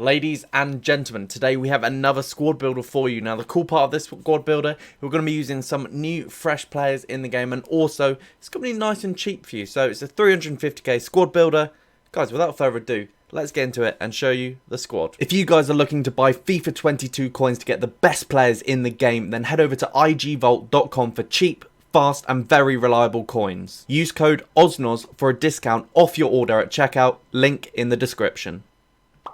Ladies and gentlemen, today we have another squad builder for you. Now, the cool part of this squad builder, we're going to be using some new, fresh players in the game, and also it's going to be nice and cheap for you. So it's a 350k squad builder. Guys, without further ado, let's get into it and show you the squad. If you guys are looking to buy FIFA 22 coins to get the best players in the game, then head over to igvault.com for cheap, fast and very reliable coins. Use code OzNoz for a discount off your order at checkout, link in the description.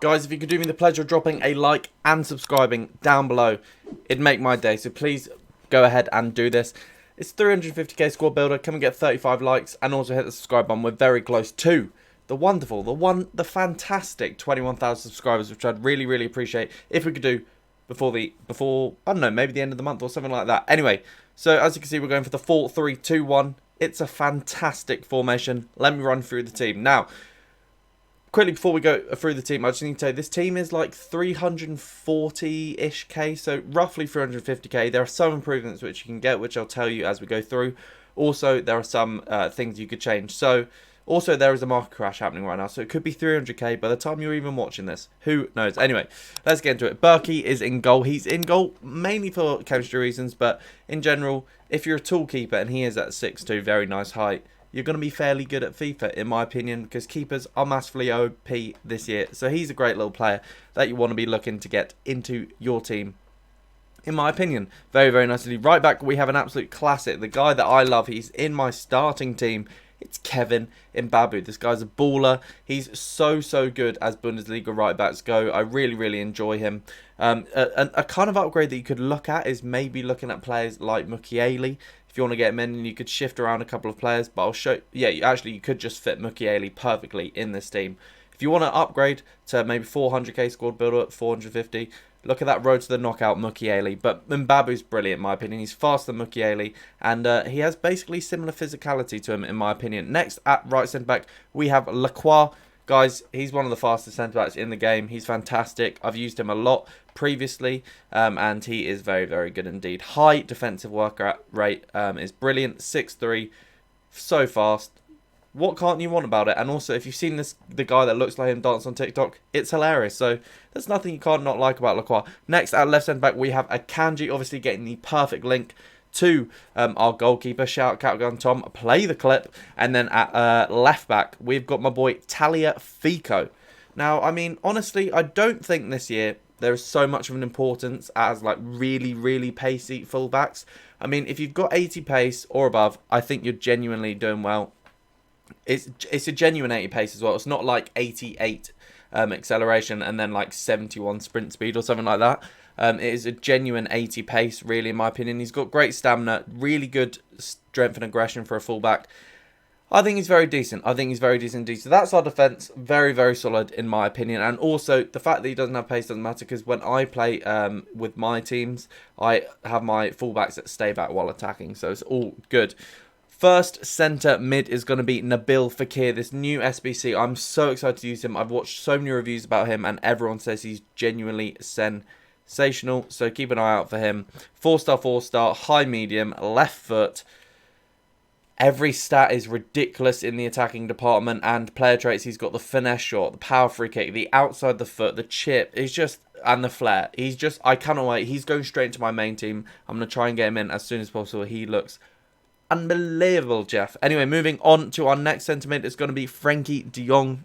Guys, if you could do me the pleasure of dropping a like and subscribing down below, it'd make my day. So please go ahead and do this. It's 350k squad builder. Can we get 35 likes and also hit the subscribe button? We're very close to the wonderful, the fantastic 21,000 subscribers, which I'd really appreciate if we could do before I don't know, maybe the end of the month or something like that. Anyway, so as you can see, we're going for the 4-3-2-1. It's a fantastic formation. Let me run through the team now. Quickly before we go through the team, I just need to say this team is like 340-ish k, so roughly 350k. There are some improvements which you can get, which I'll tell you as we go through. Also, there are some things you could change. So, also there is a market crash happening right now, so it could be 300k by the time you're even watching this. Who knows? Anyway, let's get into it. Berkey is in goal. He's in goal mainly for chemistry reasons, but in general, if you're a tall keeper and he is at 6'2", very nice height, you're going to be fairly good at FIFA, in my opinion, because keepers are massively OP this year. So he's a great little player that you want to be looking to get into your team, in my opinion. Very nicely. Right back, we have an absolute classic. The guy that I love, he's in my starting team. It's Kevin MBABU. This guy's a baller. He's so good as Bundesliga right backs go. I really enjoy him. A kind of upgrade that you could look at is maybe looking at players like Mukiele. If you want to get him in, and you could shift around a couple of players, but I'll show. Yeah, you could just fit Mukiele perfectly in this team. If you want to upgrade to maybe 400k squad builder at 450, look at that road to the knockout Mukiele. But MBABU's brilliant in my opinion. He's faster than Mukiele, and he has basically similar physicality to him in my opinion. Next at right centre back we have LACROIX. Guys, he's one of the fastest centre backs in the game. He's fantastic. I've used him a lot previously, and he is very good indeed. High defensive work rate is brilliant. 6'3", so fast. What can't you want about it? And also, if you've seen the guy that looks like him dance on TikTok, it's hilarious. So there's nothing you can't not like about LACROIX. Next, at left centre back, we have AKANJI, obviously getting the perfect link to our goalkeeper. Shout out Catgun Tom, play the clip. And then at left back, we've got my boy TAGLIAFICO. Now, I mean, honestly, I don't think this year there is so much of an importance as like really pacey fullbacks. I mean, if you've got 80 pace or above, I think you're genuinely doing well. It's a genuine 80 pace as well. It's not like 88 acceleration and then like 71 sprint speed or something like that. It is a genuine 80 pace, really, in my opinion. He's got great stamina, really good strength and aggression for a fullback. I think he's very decent. So that's our defence. Very solid, in my opinion. And also, the fact that he doesn't have pace doesn't matter, because when I play with my teams, I have my fullbacks that stay back while attacking. So it's all good. First centre mid is going to be FEKIR, this new SBC. I'm so excited to use him. I've watched so many reviews about him, and everyone says he's genuinely sensational. So keep an eye out for him. 4-star, 4-star, high medium, left foot. Every stat is ridiculous in the attacking department, and player traits, he's got the finesse shot, the power free kick, the outside the foot, the chip, and the flair. I cannot wait. He's going straight into my main team. I'm going to try and get him in as soon as possible. He looks unbelievable, Jeff. Anyway, moving on to our next centre mid, it's going to be Frenkie de Jong.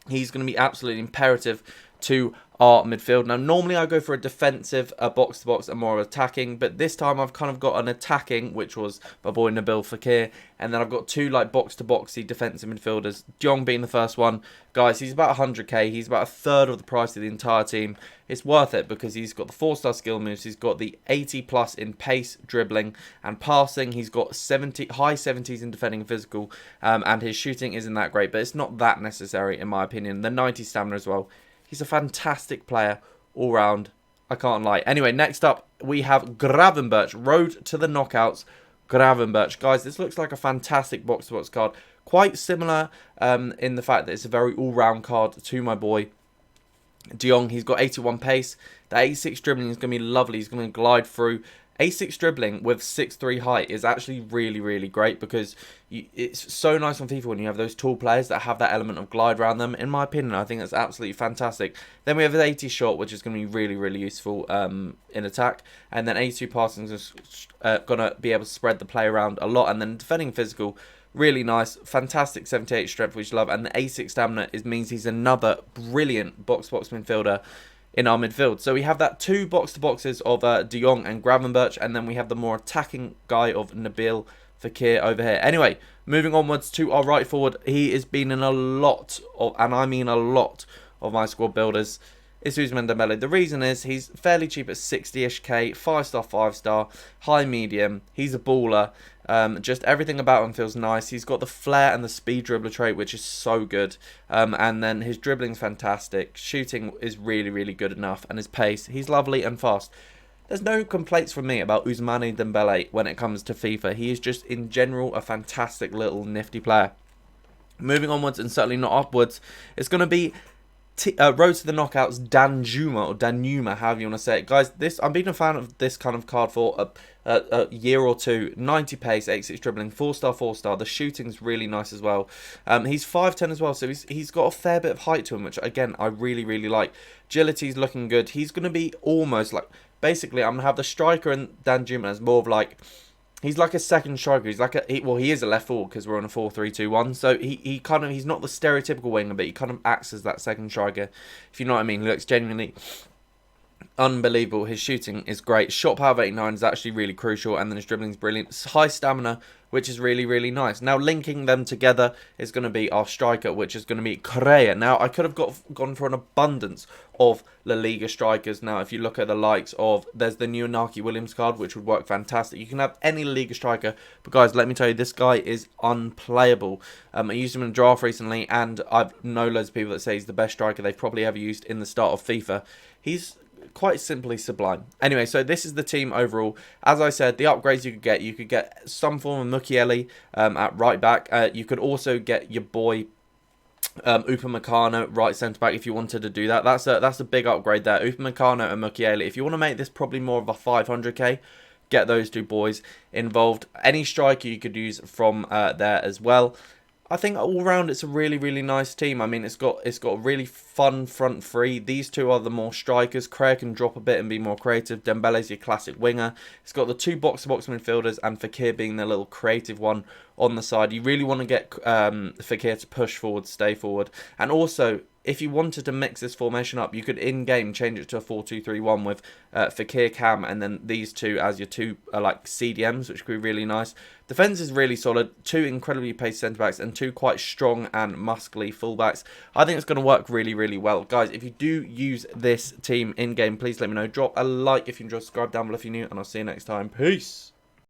He's going to be absolutely imperative to our midfield. Now, normally I go for a defensive, a box-to-box, and more attacking, but this time I've kind of got an attacking, which was my boy FEKIR, and then I've got two like box-to-boxy defensive midfielders, de Jong being the first one. Guys, he's about 100k, he's about a third of the price of the entire team. It's worth it because he's got the 4-star skill moves, he's got the 80+ in pace, dribbling, and passing. He's got high 70s in defending and physical, and his shooting isn't that great, but it's not that necessary in my opinion. The 90 stamina as well. He's a fantastic player all round. I can't lie. Anyway, next up, we have GRAVENBERCH. Road to the knockouts, GRAVENBERCH. Guys, this looks like a fantastic box-to-box card. Quite similar in the fact that it's a very all-round card to my boy de Jong. He's got 81 pace. That 86 dribbling is going to be lovely. He's going to glide through A6 dribbling with 6'3" height is actually really, really great because it's so nice on FIFA when you have those tall players that have that element of glide around them. In my opinion, I think that's absolutely fantastic. Then we have his 80 shot, which is going to be really, really useful in attack. And then 82 passing is going to be able to spread the play around a lot. And then defending physical, really nice. Fantastic 78 strength, which I love. And the A6 stamina means he's another brilliant box-to-box midfielder in our midfield. So we have that 2 box-to-boxes of De Jong and Gravenberch, and then we have the more attacking guy of Nabil Fekir over here. Anyway, moving onwards to our right forward, he has been in a lot of, and I mean a lot of my squad builders. It's Ousmane Dembele. The reason is he's fairly cheap at 60-ish K, 5-star, 5-star, high medium. He's a baller. Just everything about him feels nice. He's got the flair and the speed dribbler trait, which is so good. And then his dribbling's fantastic. Shooting is really, really good enough. And his pace, he's lovely and fast. There's no complaints from me about Ousmane Dembele when it comes to FIFA. He is just, in general, a fantastic little nifty player. Moving onwards, and certainly not upwards, it's going to be Road to the Knockouts Danjuma, or Danjuma, however you want to say it. Guys, I've been a fan of this kind of card for a year or two. 90 pace, 86 dribbling, 4-star, 4-star. The shooting's really nice as well. He's 5'10" as well, so he's got a fair bit of height to him, which, again, I really, really like. Agility's looking good. He's going to be almost like, basically, I'm going to have the striker and Danjuma as more of like, he's like a second striker. He's like he is a left forward because we're on a 4-3-2-1. So he's not the stereotypical winger, but he kind of acts as that second striker, if you know what I mean. He looks genuinely unbelievable. His shooting is great. Shot power of 89 is actually really crucial, and then his dribbling is brilliant. High stamina, which is really, really nice. Now, linking them together is going to be our striker, which is going to be Correa. Now, I could have gone for an abundance of La Liga strikers. Now, if you look at the likes of, there's the new Inaki Williams card, which would work fantastic. You can have any La Liga striker, but guys, let me tell you, this guy is unplayable. I used him in a draft recently, and I know loads of people that say he's the best striker they've probably ever used in the start of FIFA. He's quite simply sublime. Anyway, so this is the team overall. As I said, the upgrades you could get some form of Mukiele at right back. You could also get your boy Upamecano right centre back if you wanted to do that. That's a big upgrade there. Upamecano and Mukiele. If you want to make this probably more of a 500k, get those two boys involved. Any striker you could use from there as well. I think all round it's a really, really nice team. I mean, it's got a really fun front three. These two are the more strikers. Correa can drop a bit and be more creative. Dembele's your classic winger. It's got the 2 box-to-box midfielders, and Fekir being the little creative one on the side. You really want to get Fekir to push forward, stay forward. And also, if you wanted to mix this formation up, you could in-game change it to a 4-2-3-1 with Fekir, Cam, and then these two as your 2 like CDMs, which could be really nice. Defence is really solid. 2 incredibly paced centre-backs and 2 quite strong and muscly full-backs. I think it's going to work really, really well. Guys, if you do use this team in-game, please let me know. Drop a like if you enjoyed, subscribe down below if you're new, and I'll see you next time. Peace!